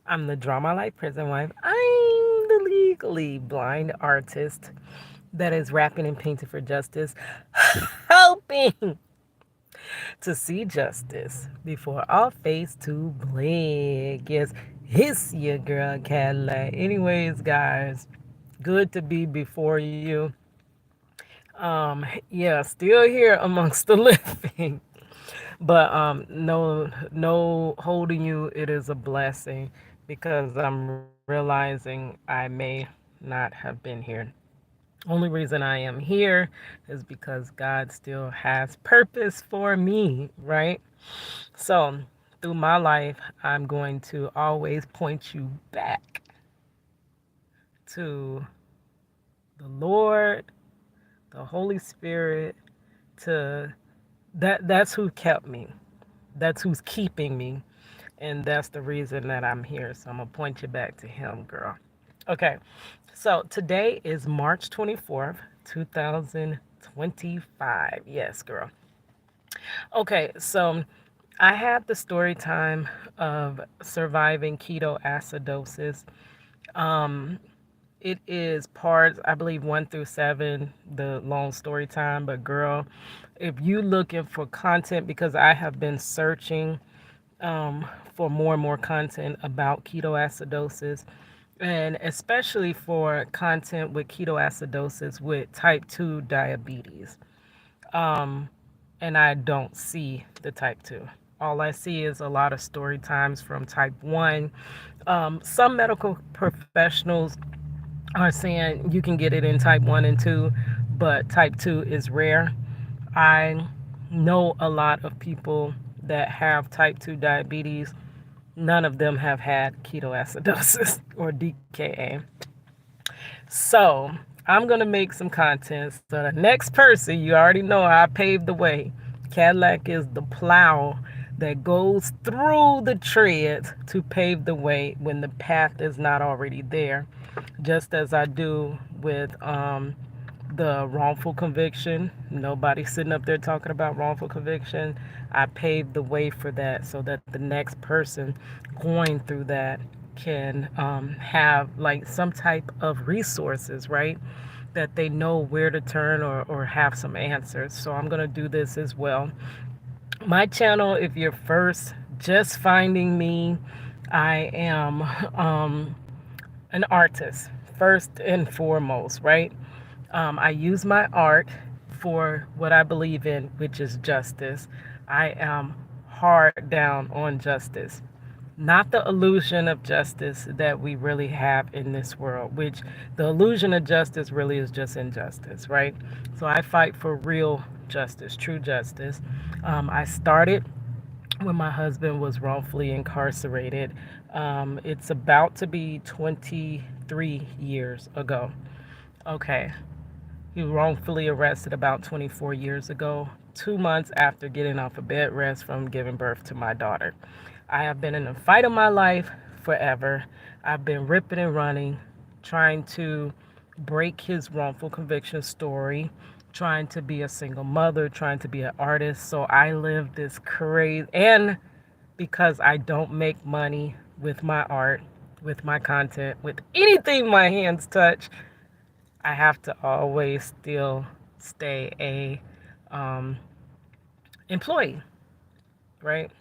I'm the Drama Life Prison Wife. I'm the legally blind artist that is rapping and painting for justice, hoping to see justice before all face to blink. Yes, it's your girl Cadillac. Anyways, guys, good to be before you. Yeah, still here amongst the living. But no holding you, it is a blessing because I'm realizing I may not have been here. Only reason I am here is because God still has purpose for me, right? So through my life, I'm going to always point you back to the Lord, the Holy Spirit, to that's who kept me. That's who's keeping me. And that's the reason that I'm here. So I'm going to point you back to him, girl. Okay. So today is March 24th, 2025. Yes, girl. Okay. So I had the story time of surviving ketoacidosis. Um, it is parts, I believe, 1 through 7, the long story time. But girl, if you looking for content, because I have been searching for more and more content about ketoacidosis, and especially for content with ketoacidosis with type 2 diabetes. Um, and I don't see the type 2. All I see is a lot of story times from type 1. Some medical professionals are saying you can get it in type 1 and 2, but type 2 is rare. I know a lot of people that have type 2 diabetes. None of them have had ketoacidosis or DKA. So I'm going to make some content. So the next person, you already know I paved the way. Cadillac is the plow that goes through the treads to pave the way when the path is not already there. Just as I do with the wrongful conviction. Nobody's sitting up there talking about wrongful conviction. I paved the way for that so that the next person going through that can have like some type of resources, right? That they know where to turn or have some answers. So I'm going to do this as well. My channel, if you're first just finding me, I am an artist first and foremost, right? I use my art for what I believe in, which is justice. I am hard down on justice, not the illusion of justice that we really have in this world, which the illusion of justice really is just injustice, right? So I fight for real justice, true justice. I started when my husband was wrongfully incarcerated. It's about to be 23 years ago. Okay, he was wrongfully arrested about 24 years ago, 2 months after getting off of bed rest from giving birth to my daughter. I have been in a fight of my life forever. I've been ripping and running, trying to break his wrongful conviction story, trying to be a single mother, trying to be an artist. So I live this crazy, and because I don't make money with my art, with my content, with anything my hands touch, I have to always still stay a um, employee, right?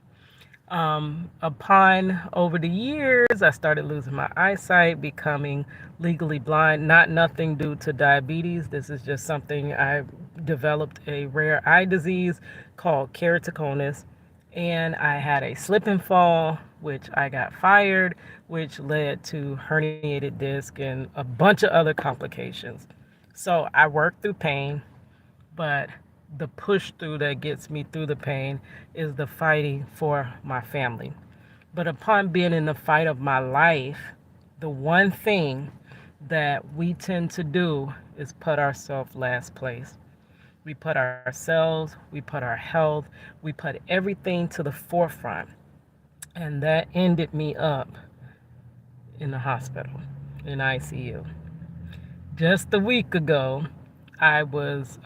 Upon over the years, I started losing my eyesight, becoming legally blind. Not nothing due to diabetes. This is just something I developed a rare eye disease called keratoconus, and I had a slip and fall, which I got fired, which led to herniated disc and a bunch of other complications. So I worked through pain, but the push through that gets me through the pain is the fighting for my family. But upon being in the fight of my life, the one thing that we tend to do is put ourselves last place. We put ourselves, we put our health, we put everything to the forefront. And that ended me up in the hospital, in ICU. Just a week ago, I was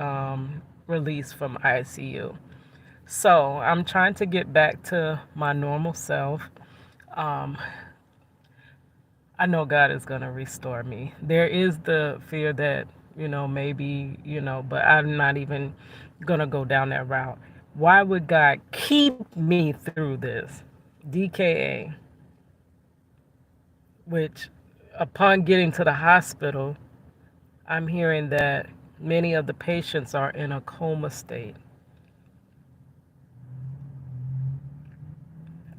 released from ICU. So I'm trying to get back to my normal self. Um, I know God is going to restore me. There is the fear that, maybe, but I'm not even going to go down that route. Why would God keep me through this? DKA, which upon getting to the hospital, I'm hearing that many of the patients are in a coma state.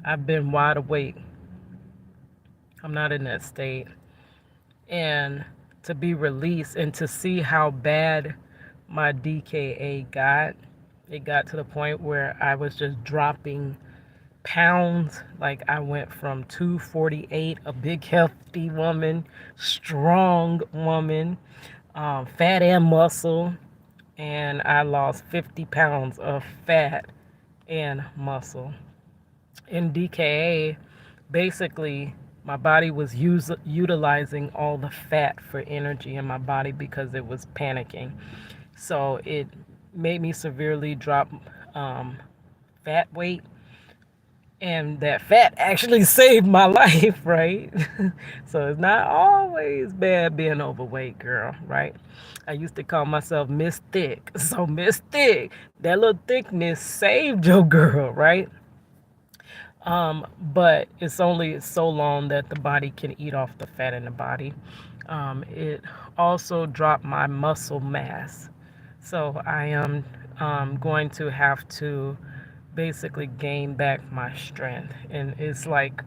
I've been wide awake. I'm not in that state. And to be released and to see how bad my DKA got, it got to the point where I was just dropping pounds. Like I went from 248, a big healthy woman, strong woman, fat and muscle, and I lost 50 pounds of fat and muscle. In DKA, basically, my body was utilizing all the fat for energy in my body because it was panicking. So it made me severely drop um, fat weight, and that fat actually saved my life, right? So it's not always bad being overweight, girl, right? I used to call myself Miss Thick. So Miss Thick, that little thickness saved your girl, right? But it's only so long that the body can eat off the fat in the body. It also dropped my muscle mass. So I am going to have to basically gain back my strength. And it's like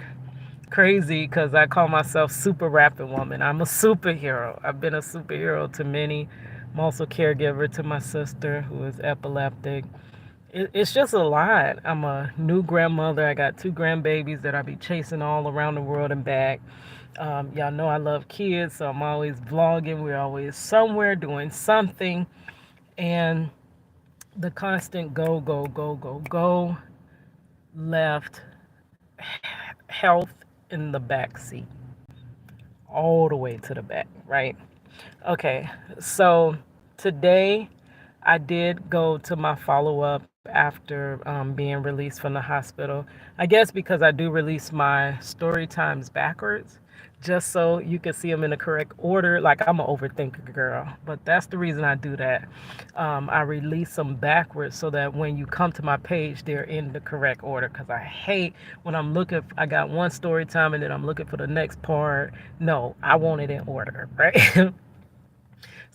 crazy because I call myself Super Rapid Woman. I'm a superhero. I've been a superhero to many. I'm also caregiver to my sister who is epileptic. It's just a lot. I'm a new grandmother. I got two grandbabies that I be chasing all around the world and back. Y'all know I love kids, so I'm always vlogging. We're always somewhere doing something. And the constant go, go, go, go, go left health in the back seat, all the way to the back, right? Okay, so today I did go to my follow up after being released from the hospital. I guess because I do release my story times backwards, just so you can see them in the correct order. Like I'm an overthinker, girl, but that's the reason I do that. I release them backwards so that when you come to my page, they're in the correct order. Because I hate when I'm looking, I got one story time and then I'm looking for the next part. No, I want it in order, right?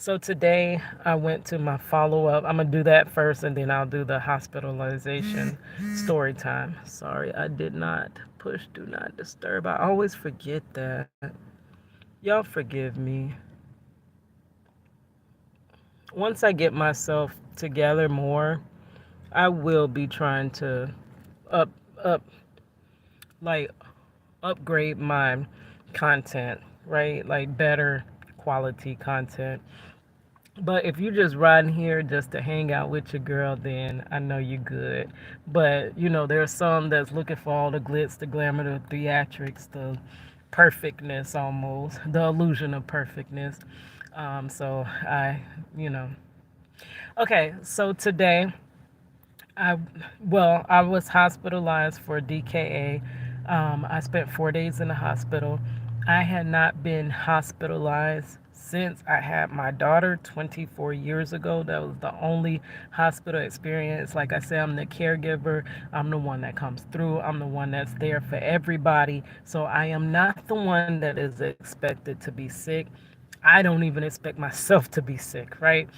So today I went to my follow up. I'm gonna do that first and then I'll do the hospitalization story time. Sorry, I did not push do not disturb. I always forget that. Y'all forgive me. Once I get myself together more, I will be trying to up up like upgrade my content, right? Like better quality content. But if you just riding here just to hang out with your girl, then I know you good. But there's some that's looking for all the glitz, the glamour, the theatrics, the perfectness almost, the illusion of perfectness. So you know. Okay, so today I I was hospitalized for DKA. I spent 4 days in the hospital. I had not been hospitalized since I had my daughter 24 years ago. That was the only hospital experience. Like I said, I'm the caregiver. I'm the one that comes through. I'm the one that's there for everybody. So I am not the one that is expected to be sick. I don't even expect myself to be sick, right?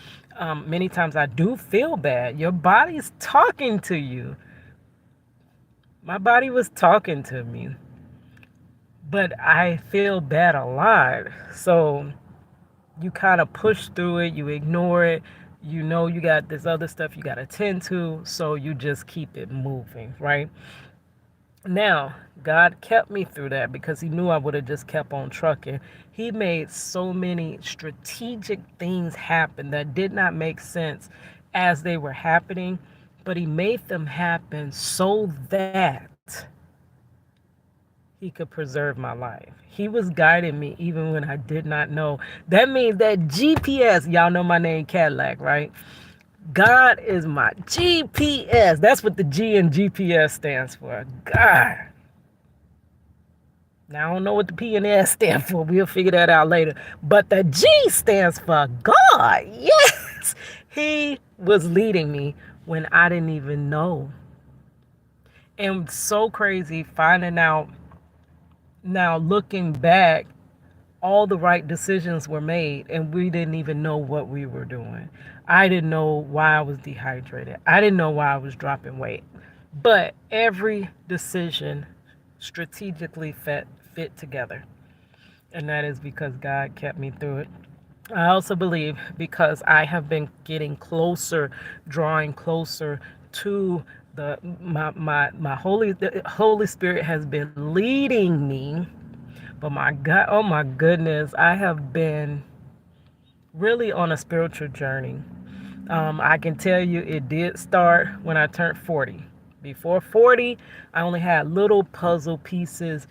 Many times I do feel bad. Your body's talking to you. My body was talking to me, but I feel bad a lot. So you kind of push through it, you ignore it. You got this other stuff you got to tend to, so you just keep it moving, right? Now, God kept me through that because He knew I would have just kept on trucking. He made so many strategic things happen that did not make sense as they were happening, but He made them happen so that He could preserve my life. He was guiding me even when I did not know. That means that GPS, y'all know my name Cadillac, right? God is my GPS. That's what the G in GPS stands for. God. Now, I don't know what the P and S stand for. We'll figure that out later. But the G stands for God. Yes. He was leading me when I didn't even know. And so crazy finding out now, looking back, all the right decisions were made and we didn't even know what we were doing. I didn't know why I was dehydrated. I didn't know why I was dropping weight. But every decision strategically fit together. And that is because God kept me through it. I also believe because I have been getting closer, drawing closer to my holy the Holy Spirit has been leading me. But my God, oh my goodness, I have been really on a spiritual journey. I can tell you it did start when I turned 40. Before 40, I only had little puzzle pieces.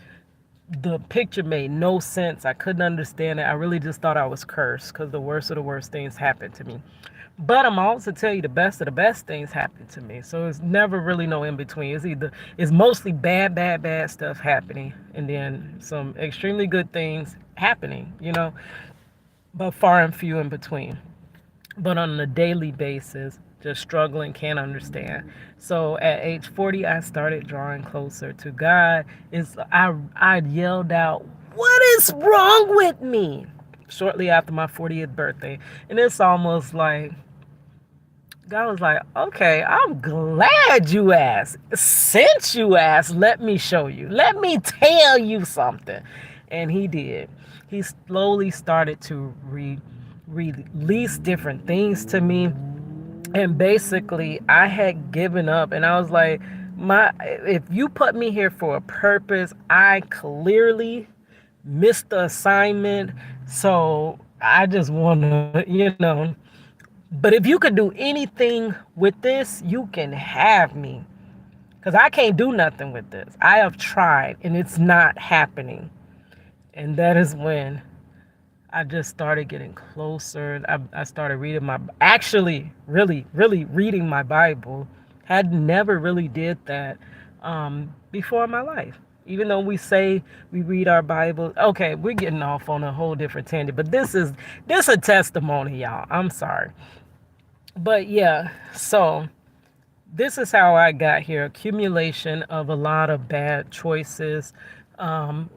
The picture made no sense. I couldn't understand it. I really just thought I was cursed because the worst of the worst things happened to me. But I'm also tell you the best of the best things happened to me. So it's never really no in between. It's mostly bad stuff happening and then some extremely good things happening, but far and few in between. But on a daily basis, just struggling, can't understand. So at age 40, I started drawing closer to God. I yelled out, "What is wrong with me?" Shortly after my 40th birthday. And it's almost like God was like, "Okay, I'm glad you asked. Since you asked, let me show you. Let me tell you something." And he did. He slowly started to release different things to me. And basically, I had given up and I was like, if you put me here for a purpose, I clearly missed the assignment. So I just want to. But if you could do anything with this, you can have me. Because I can't do nothing with this. I have tried and it's not happening. And that is when I just started getting closer. I started reading actually, really reading my Bible. Had never really did that before in my life. Even though we say we read our Bible, okay, we're getting off on a whole different tangent. But this a testimony, y'all. I'm sorry. But yeah, so this is how I got here. Accumulation of a lot of bad choices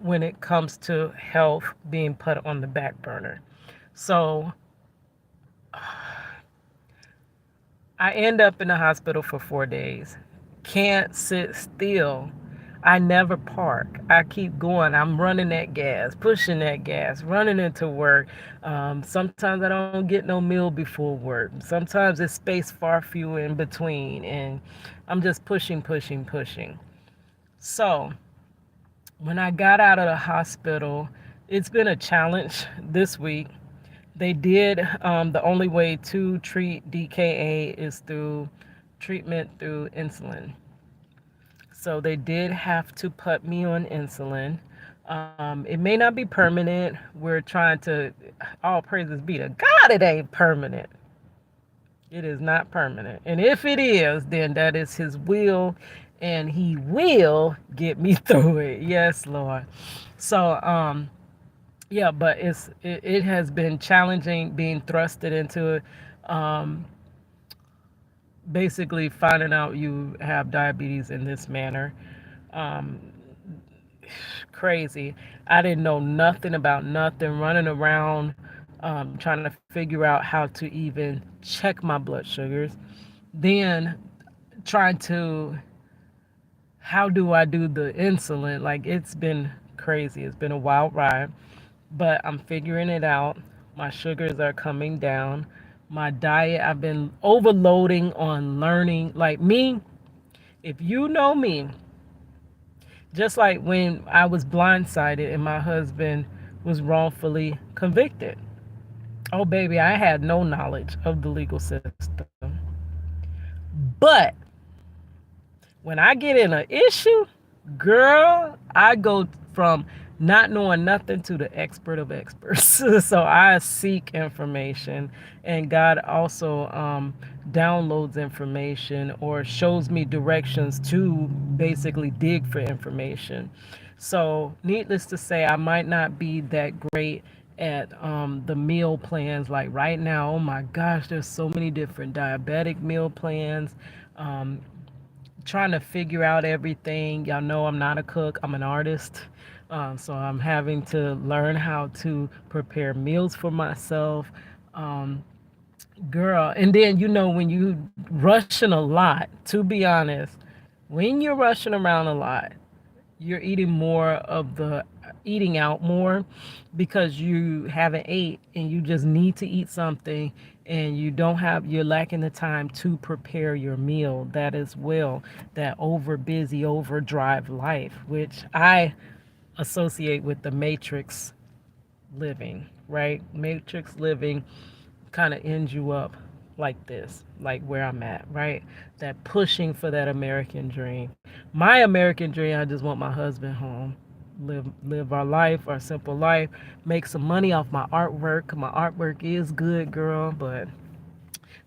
when it comes to health being put on the back burner. So I end up in the hospital for 4 days. Can't sit still. I never park. I keep going. I'm running that gas, pushing that gas, running into work. Sometimes I don't get no meal before work. Sometimes it's space far few in between. And I'm just pushing. So when I got out of the hospital, it's been a challenge this week. They did, the only way to treat DKA is through treatment through insulin. So they did have to put me on insulin. It may not be permanent. We're trying to, all praises be to God, it ain't permanent. It is not permanent. And if it is, then that is his will and he will get me through it. Yes, Lord. So, yeah, but it has been challenging being thrusted into it. Um, Basically finding out you have diabetes in this manner. Um, Crazy. I didn't know nothing about nothing, running around trying to figure out how to even check my blood sugars. Then trying to, how do I do the insulin? Like it's been crazy. It's been a wild ride, but I'm figuring it out. My sugars are coming down. My diet, I've been overloading on learning. Like me, if you know me, just like when I was blindsided and my husband was wrongfully convicted. Oh, baby, I had no knowledge of the legal system. But when I get in an issue, girl, I go from not knowing nothing to the expert of experts. So I seek information, and God also downloads information or shows me directions to basically dig for information. So, needless to say, I might not be that great at the meal plans. Like right now, oh my gosh, there's so many different diabetic meal plans. Um, Trying to figure out everything. Y'all know I'm not a cook, I'm an artist. So I'm having to learn how to prepare meals for myself. Um, Girl, and then when you rushing a lot, to be honest, when you're rushing around a lot, you're eating more of the eating out more because you haven't ate and you just need to eat something, and you're lacking the time to prepare your meal. That as well, that over busy overdrive life, which I associate with the matrix living, right? Matrix living kind of ends you up like this, like where I'm at, right? That pushing for that American dream. My American dream, I just want my husband home. Live our life, our simple life, make some money off my artwork. My artwork is good, girl, but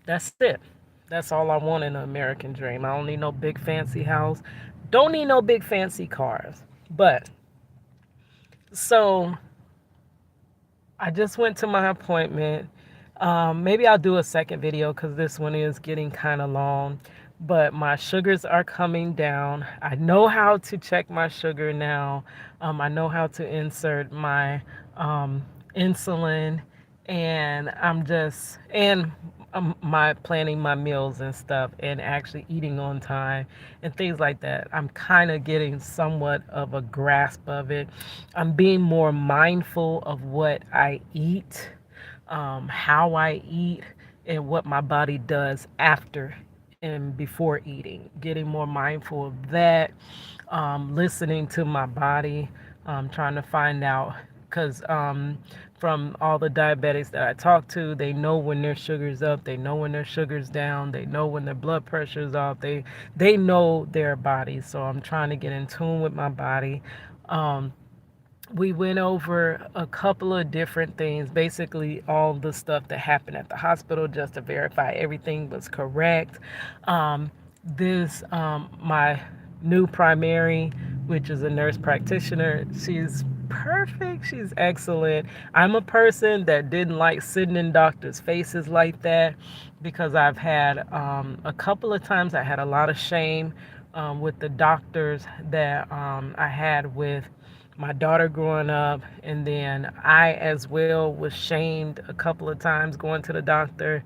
that's it. That's all I want in an American dream. I don't need no big fancy house. Don't need no big fancy cars. But so I just went to my appointment. Maybe I'll do a second video because this one is getting kind of long. But my sugars are coming down. I know how to check my sugar now. I know how to insert my insulin, and my planning my meals and stuff, and actually eating on time and things like that. I'm kind of getting somewhat of a grasp of it. I'm being more mindful of what I eat, how I eat, and what my body does after and before eating. Getting more mindful of that, listening to my body, trying to find out, because from all the diabetics that I talk to, they know when their sugar's up, they know when their sugar's down, they know when their blood pressure's off, they know their body. So I'm trying to get in tune with my body. Um, we went over a couple of different things, basically all the stuff that happened at the hospital, just to verify everything was correct. This My new primary, which is a nurse practitioner, she's perfect, she's excellent. I'm a person that didn't like sitting in doctors' faces like that, because I've had a couple of times I had a lot of shame with the doctors that I had with my daughter growing up, and then I as well was shamed a couple of times going to the doctor.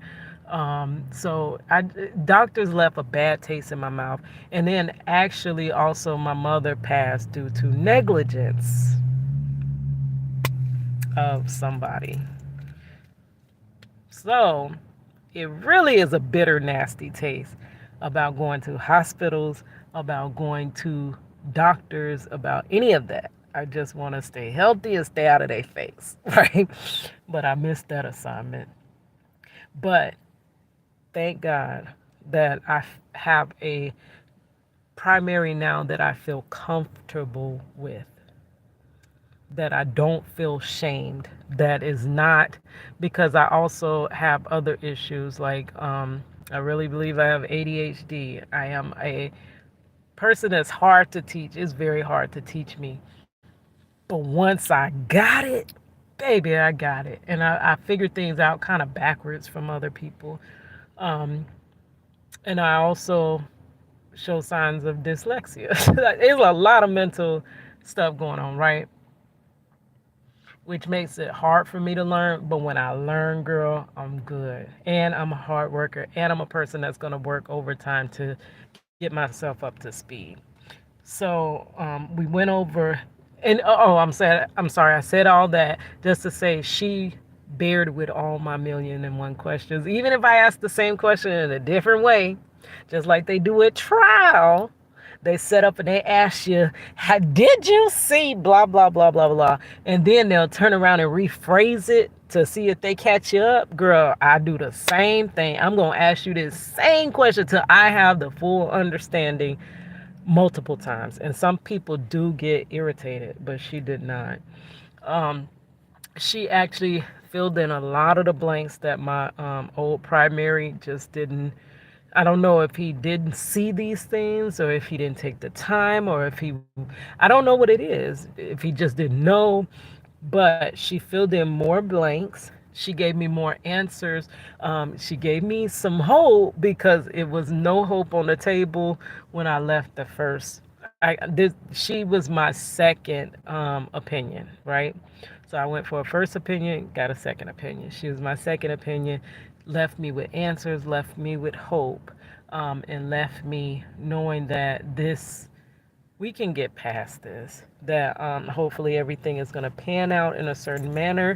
Doctors left a bad taste in my mouth. And then actually also my mother passed due to negligence of somebody. So it really is a bitter, nasty taste about going to hospitals, about going to doctors, about any of that. I just want to stay healthy and stay out of their face, right? But I missed that assignment. But thank God that have a primary now that I feel comfortable with, that I don't feel shamed. That is not because I also have other issues like I really believe I have ADHD. I am a person that's hard to teach. It's very hard to teach me. But once I got it, baby, I got it. And I figured things out kind of backwards from other people. Um, and I also show signs of dyslexia. There's a lot of mental stuff going on, right? Which makes it hard for me to learn. But when I learn, girl, I'm good. And I'm a hard worker. And I'm a person that's going to work overtime to get myself up to speed. So we went over, and I'm sorry, I said all that just to say she bared with all my million and one questions. Even if I asked the same question in a different way, just like they do at trial, they set up and they ask you, did you see blah, blah, blah, blah, blah. And then they'll turn around and rephrase it to see if they catch you up. Girl, I do the same thing. I'm going to ask you this same question till I have the full understanding multiple times. And some people do get irritated, but she did not. Um, she actually filled in a lot of the blanks that my old primary just didn't I don't know if he didn't see these things or if he didn't take the time or if he, I don't know what it is, if he just didn't know, but she filled in more blanks. She gave me more answers. She gave me some hope because it was no hope on the table when I left the first. She was my second opinion, right? So I went for a first opinion, got a second opinion. She was my second opinion, left me with answers, left me with hope, and left me knowing that we can get past this, that hopefully everything is going to pan out in a certain manner,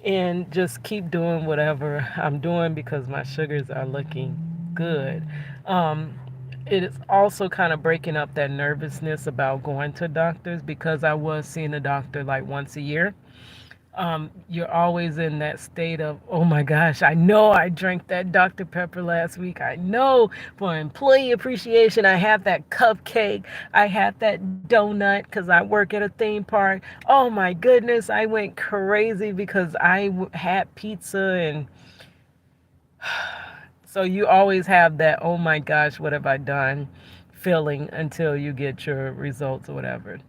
and just keep doing whatever I'm doing because my sugars are looking good. Um, it is also kind of breaking up that nervousness about going to doctors because I was seeing a doctor like once a year. You're always in that state of, oh my gosh, I know I drank that Dr. Pepper last week. I know for employee appreciation, I had that cupcake. I had that donut because I work at a theme park. Oh my goodness, I went crazy because had pizza. And so you always have that, oh my gosh, what have I done feeling until you get your results or whatever.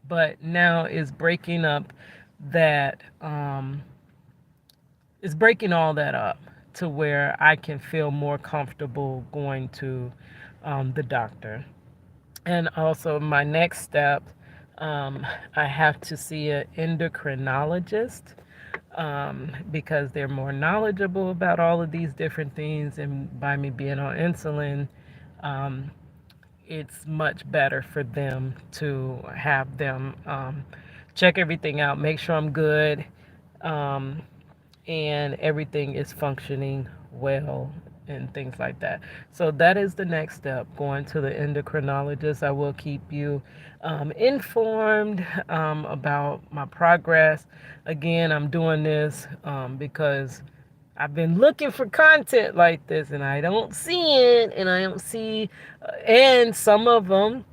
But now is breaking up that is breaking all that up to where I can feel more comfortable going to the doctor. And also, my next step, I have to see an endocrinologist because they're more knowledgeable about all of these different things. And by me being on insulin, um, it's much better for them to have them check everything out, make sure I'm good, um, and everything is functioning well and things like that. So that is the next step, going to the endocrinologist. I will keep you informed about my progress. Again, I'm doing this because I've been looking for content like this and I don't see it, and I don't see, and some of them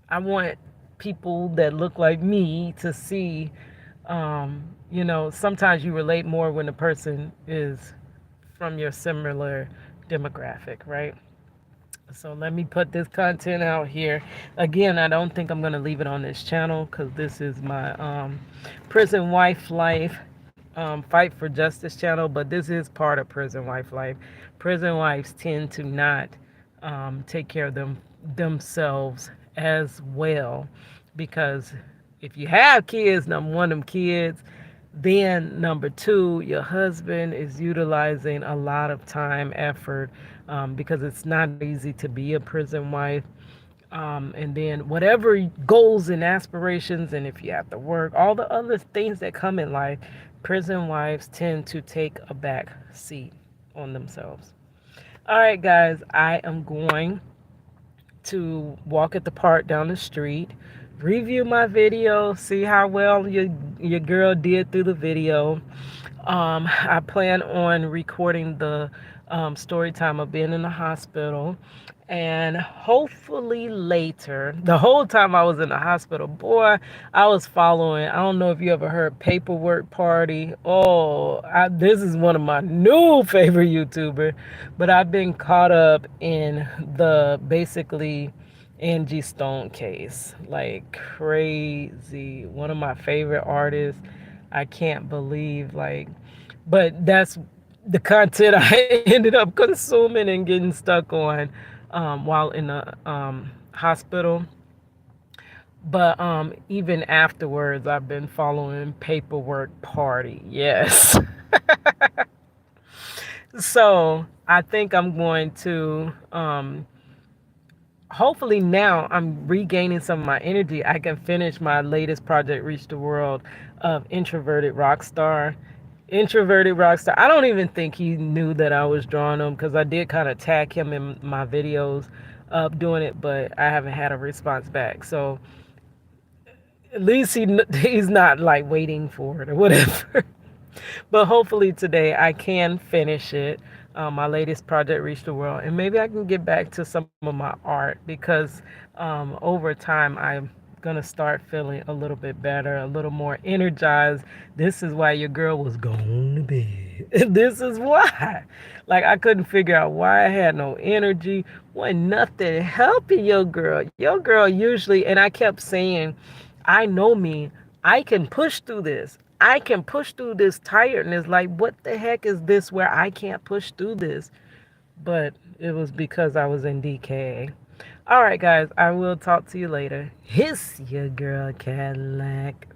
I want people that look like me to see. Sometimes you relate more when the person is from your similar demographic, right? So let me put this content out here. Again, I don't think I'm going to leave it on this channel because this is my prison wife life, fight for justice channel, but this is part of prison wife life. Prison wives tend to not take care of themselves as well, because if you have kids, number one, them kids, then number two, your husband is utilizing a lot of time, effort, because it's not easy to be a prison wife. And then whatever goals and aspirations, and if you have to work, all the other things that come in life, prison wives tend to take a back seat on themselves. All right, guys, I am going to walk at the park down the street, review my video, see how well your girl did through the video. I plan on recording the story time of being in the hospital. And hopefully later, the whole time I was in the hospital, boy, I was following. I don't know if you ever heard Paperwork Party. This is one of my new favorite YouTubers, but I've been caught up in the basically Angie Stone case, like crazy. One of my favorite artists. I can't believe, like, but that's the content I ended up consuming and getting stuck on while in the hospital. But even afterwards, I've been following Paperwork Party. Yes. So I think I'm going to hopefully now I'm regaining some of my energy. I can finish my latest project, Reach the World, of Introverted Rockstar. Introverted Rockstar. I don't even think he knew that I was drawing him because I did kind of tag him in my videos of doing it, but I haven't had a response back. So at least he's not like waiting for it or whatever. But hopefully today I can finish it. My latest project, Reach the World, and maybe I can get back to some of my art because over time I gonna start feeling a little bit better, a little more energized. This is why your girl was going to bed. This is why. Like I couldn't figure out why I had no energy. Wasn't nothing helping your girl. Your girl usually, and I kept saying, I know me. I can push through this. I can push through this tiredness. Like, what the heck is this where I can't push through this? But it was because I was in DKA. All right, guys, I will talk to you later. Hiss your girl Cadillac.